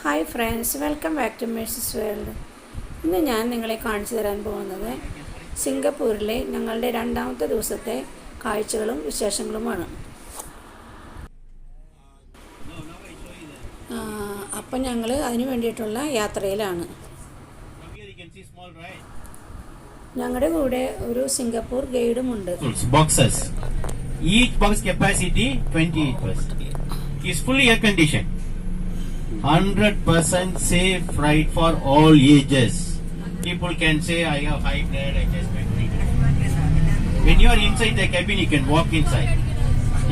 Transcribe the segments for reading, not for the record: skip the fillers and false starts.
Hi friends, welcome back to Mercy's world. ഇന്ന് ഞാൻ നിങ്ങളെ കാണിച്ചു തരാൻ പോകുന്നത് സിംഗപ്പൂരിലെ ഞങ്ങളുടെ രണ്ടാമത്തെ ദിവസത്തെ കാഴ്ചകളും വിശേഷങ്ങളുമാണ്. അപ്പം ഞങ്ങൾ അതിന് വേണ്ടിയിട്ടുള്ള യാത്രയിലാണ്. ഞങ്ങളുടെ കൂടെ ഒരു Singapore ഗൈഡുമുണ്ട്. Each box capacity 28%. It is fully air conditioned. 100% safe ride for all ages. People can say I have high blood adjustment. When you are inside the cabin, you can walk inside.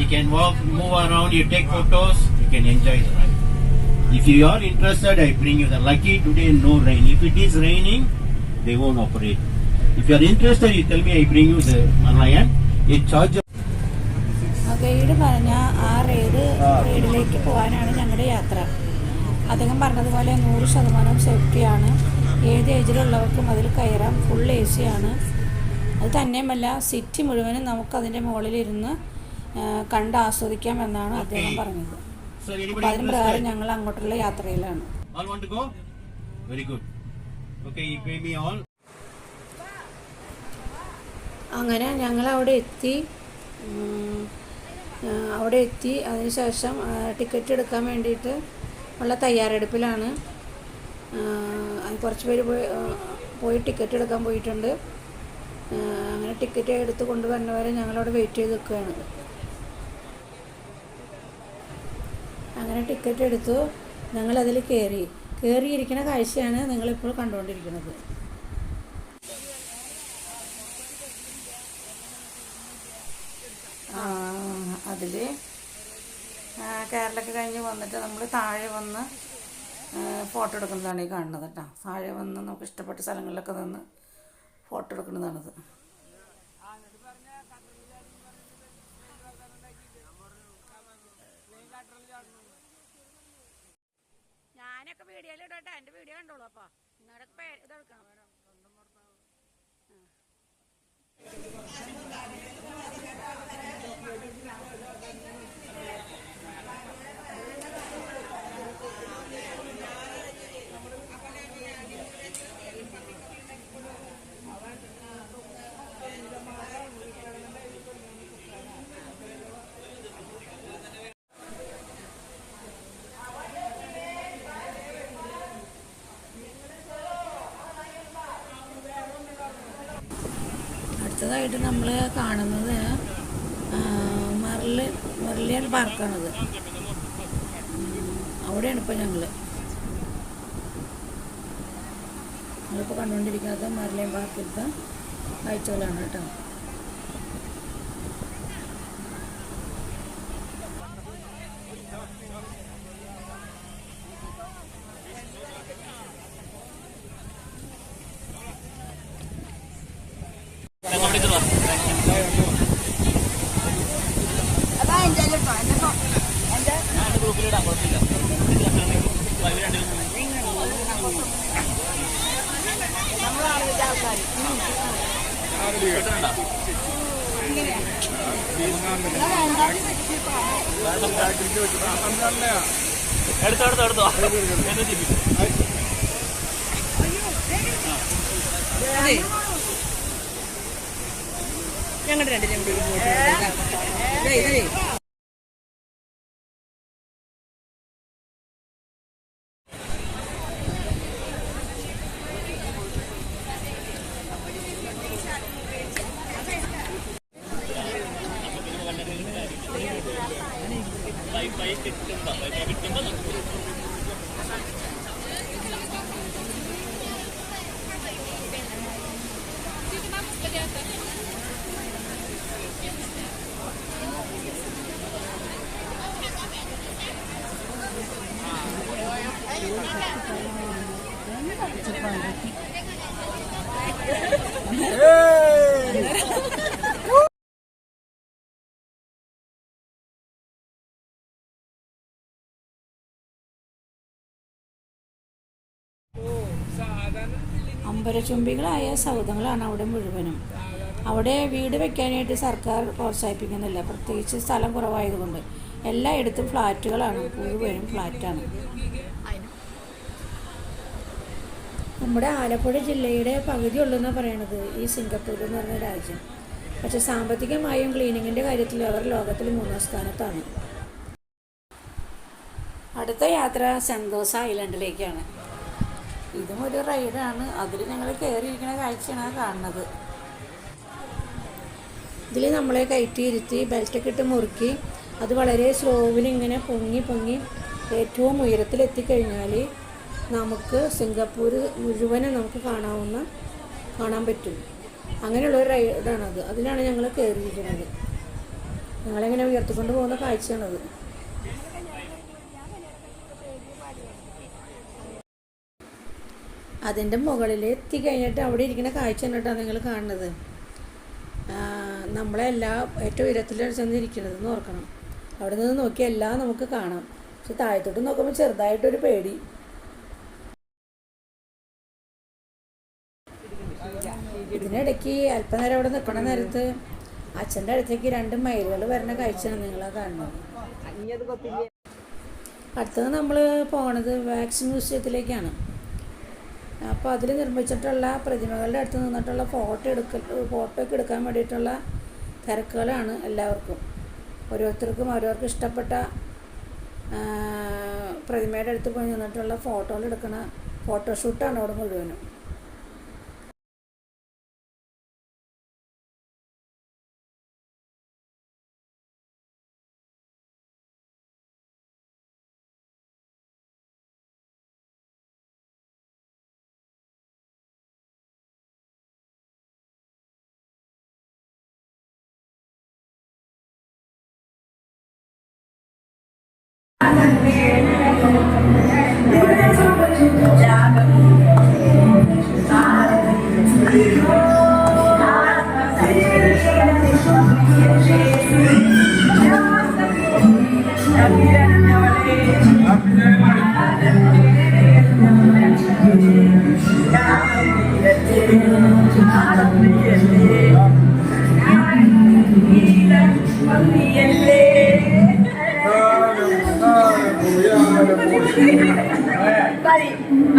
You can walk, move around, you take photos, you can enjoy the ride. If you are interested, I bring you the lucky today no rain. If it is raining, they won't operate. If you are interested, you tell me, I bring you the Malayan. It charge. Guide പറഞ്ഞ ആ റൈഡിലേക്ക് പോകാനാണ് ഞങ്ങളുടെ യാത്ര. അദ്ദേഹം പറഞ്ഞതുപോലെ 100% സേഫ്റ്റിയാണ്. ഏത് ഏജിലുള്ളവർക്കും അതിൽ കയറാം. ഫുൾ AC ആണ്. അത് തന്നെയുമല്ല, സിറ്റി മുഴുവനും നമുക്കതിൻ്റെ മുകളിലിരുന്ന് കണ്ട് ആസ്വദിക്കാം എന്നാണ് അദ്ദേഹം പറഞ്ഞത്. അപ്പോൾ അതിന് പ്രകാരം ഞങ്ങൾ അങ്ങോട്ടുള്ള യാത്രയിലാണ്. അങ്ങനെ ഞങ്ങൾ അവിടെ എത്തി. അതിനുശേഷം ടിക്കറ്റ് എടുക്കാൻ വേണ്ടിയിട്ട് ഉള്ള തയ്യാറെടുപ്പിലാണ്. കുറച്ച് പേര് പോയി ടിക്കറ്റ് എടുക്കാൻ പോയിട്ടുണ്ട്. അങ്ങനെ ടിക്കറ്റ് എടുത്ത് കൊണ്ടുവരുന്നവരെ ഞങ്ങളവിടെ വെയിറ്റ് ചെയ്ത് നിൽക്കുകയാണ്. അങ്ങനെ ടിക്കറ്റ് എടുത്തു. ഞങ്ങളതിൽ കയറിയിരിക്കുന്ന കാഴ്ചയാണ് നിങ്ങളിപ്പോൾ കണ്ടുകൊണ്ടിരിക്കുന്നത്. അതിൽ കേരളമൊക്കെ കഴിഞ്ഞ് വന്നിട്ട് നമ്മൾ താഴെ വന്ന് ഫോട്ടോ എടുക്കുന്നതാണ് ഈ കാണുന്നത് കേട്ടോ. താഴെ വന്ന് നമുക്ക് ഇഷ്ടപ്പെട്ട സ്ഥലങ്ങളിലൊക്കെ നിന്ന് ഫോട്ടോ എടുക്കുന്നതാണിത്. ഞാനൊക്കെ വീഡിയോയിലിടട്ടെ, എൻ്റെ വീഡിയോ കണ്ടോളൂ. അപ്പോൾ നിങ്ങളൊക്കെ ഇതെടുക്കണം. അടുത്തതായിട്ട് നമ്മൾ കാണുന്നത് മെർലിയൻ പാർക്കാണത്. അവിടെയാണ് ഇപ്പോൾ ഞങ്ങളിപ്പോൾ കണ്ടുകൊണ്ടിരിക്കുന്നത് മെർലിയൻ പാർക്കിലത്തെ കാഴ്ചകളാണ് കേട്ടോ. എടുത്തോ ഞങ്ങളുടെ രണ്ടിനും അമ്പരചുംബികളായ സൗധങ്ങളാണ് അവിടെ മുഴുവനും. അവിടെ വീട് വെക്കാനായിട്ട് സർക്കാർ പ്രോത്സാഹിപ്പിക്കുന്നില്ല, പ്രത്യേകിച്ച് സ്ഥലം കുറവായതുകൊണ്ട്. എല്ലായിടത്തും ഫ്ലാറ്റുകളാണ്, മുഴുവനും ഫ്ലാറ്റാണ്. നമ്മുടെ ആലപ്പുഴ ജില്ലയുടെ പകുതി ഉള്ളെന്നാണ് പറയണത് ഈ സിംഗപ്പൂർ എന്ന് പറഞ്ഞ രാജ്യം. പക്ഷെ സാമ്പത്തികമായും ക്ലീനിങ്ങിൻ്റെ കാര്യത്തിൽ അവർ ലോകത്തിൽ 3ാം സ്ഥാനത്താണ്. അടുത്ത യാത്ര സെന്തോസ ഐലൻഡിലേക്കാണ്. ഇതും ഒരു റൈഡാണ്. അതിൽ ഞങ്ങൾ കയറിയിരിക്കുന്ന കാഴ്ചയാണ് കാണുന്നത്. ഇതിൽ നമ്മളെ കയറ്റിയിരുത്തി ബെൽറ്റൊക്കെ ഇട്ട് മുറുക്കി അത് വളരെ സ്ലോവിൽ ഇങ്ങനെ പൊങ്ങി ഏറ്റവും ഉയരത്തിലെത്തിക്കഴിഞ്ഞാൽ നമുക്ക് സിംഗപ്പൂർ മുഴുവനും നമുക്ക് കാണാൻ പറ്റും. അങ്ങനെയുള്ളൊരു റൈഡാണത്. അതിലാണ് ഞങ്ങൾ കയറിയിരിക്കുന്നത്. ഞങ്ങളിങ്ങനെ ഉയർത്തിക്കൊണ്ട് പോകുന്ന കാഴ്ചയാണത്. അതിൻ്റെ മുകളിൽ എത്തിക്കഴിഞ്ഞിട്ട് അവിടെ ഇരിക്കുന്ന കാഴ്ച കണ്ടിട്ടാണ് നിങ്ങൾ കാണുന്നത്. ഏറ്റവും ഉയരത്തിലാണ് ചെന്നിരിക്കുന്നതെന്ന് ഓർക്കണം. അവിടെ നിന്ന് നോക്കിയാൽ എല്ലാം നമുക്ക് കാണാം. പക്ഷെ താഴത്തോട്ട് നോക്കുമ്പോൾ ചെറുതായിട്ടൊരു പേടി. ഇതിനിടയ്ക്ക് അല്പനേരം അവിടെ നിൽക്കണ നേരത്ത് അച്ഛൻ്റെ അടുത്തേക്ക് 2 മയിലുകൾ വരുന്ന കാഴ്ചയാണ് നിങ്ങൾ കാണുന്നത്. അടുത്തത് നമ്മൾ പോണത് വാക്സ് മ്യൂസിയത്തിലേക്കാണ്. അപ്പോൾ അതിൽ നിർമ്മിച്ചിട്ടുള്ള പ്രതിമകളുടെ അടുത്ത് നിന്നിട്ടുള്ള ഫോട്ടോയൊക്കെ എടുക്കാൻ വേണ്ടിയിട്ടുള്ള തിരക്കുകളാണ് എല്ലാവർക്കും. ഓരോരുത്തർക്കും ഇഷ്ടപ്പെട്ട പ്രതിമയുടെ അടുത്ത് പോയി നിന്നിട്ടുള്ള ഫോട്ടോകൾ എടുക്കണ ഫോട്ടോഷൂട്ടാണ് അവിടെ മുഴുവനും.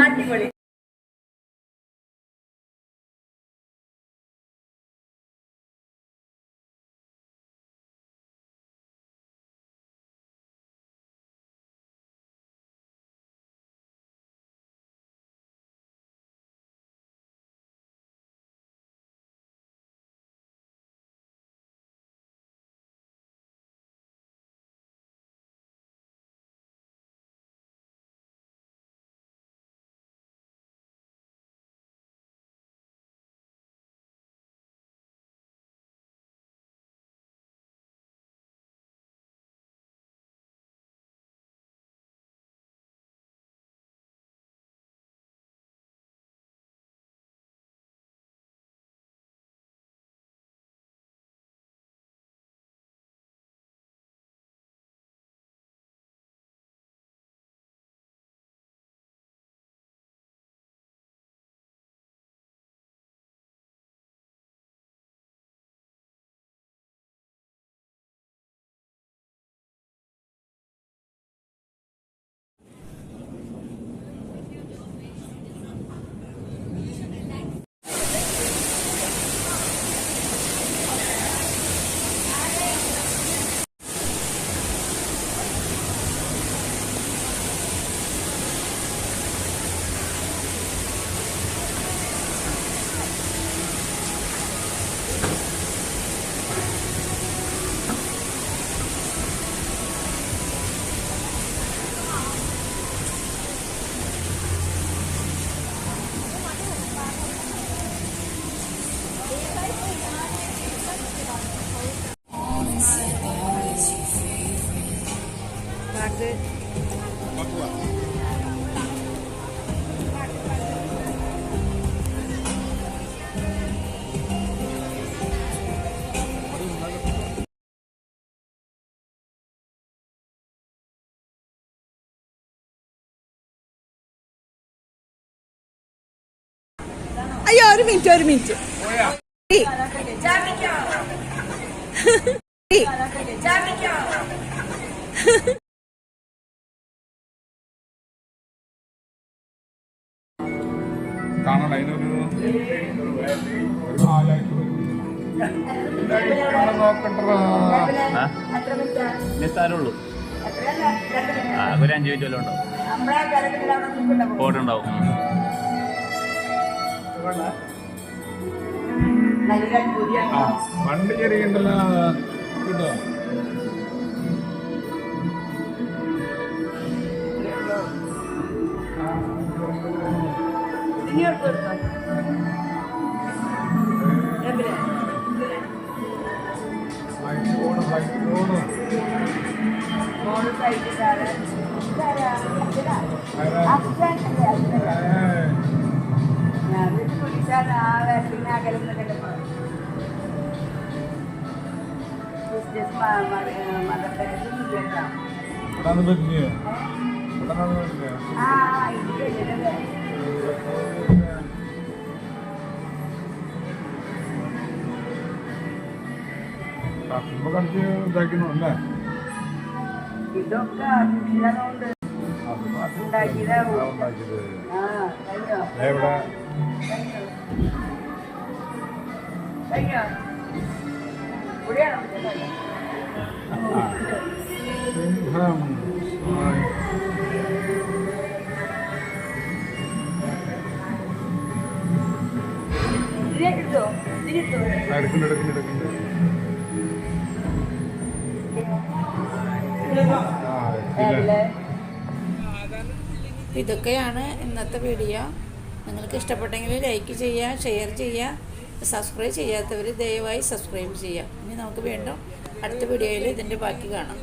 അടിപൊളി. അയ്യോ ഒരു മിനിറ്റ് വാങ്ങണ്ട, അതിനൊരു 4000 നോക്കണ്ടോ? നിസ്സാരമുള്ളൂ. ഒരു 5 മിനിറ്റ് വല്ലതും ഉണ്ടാവും. പോയിട്ടുണ്ടാവും. വണ്ടി ചെറിയുണ്ടല്ലോ കിട്ടോ? കളിച്ച് ഇതാക്കുന്നു അല്ലേ? ഇതൊക്കെ ഉണ്ടാക്കിയത് എവിടെ എടുക്കുന്നുണ്ട്. ഇതൊക്കെയാണ് ഇന്നത്തെ വീഡിയോ. നിങ്ങൾക്ക് ഇഷ്ടപ്പെട്ടെങ്കിൽ ലൈക്ക് ചെയ്യുക, ഷെയർ ചെയ്യുക, സബ്സ്ക്രൈബ് ചെയ്യാത്തവർ ദയവായി സബ്സ്ക്രൈബ് ചെയ്യുക. ഇനി നമുക്ക് വീണ്ടും അടുത്ത വീഡിയോയിൽ ഇതിൻ്റെ ബാക്കി കാണാം.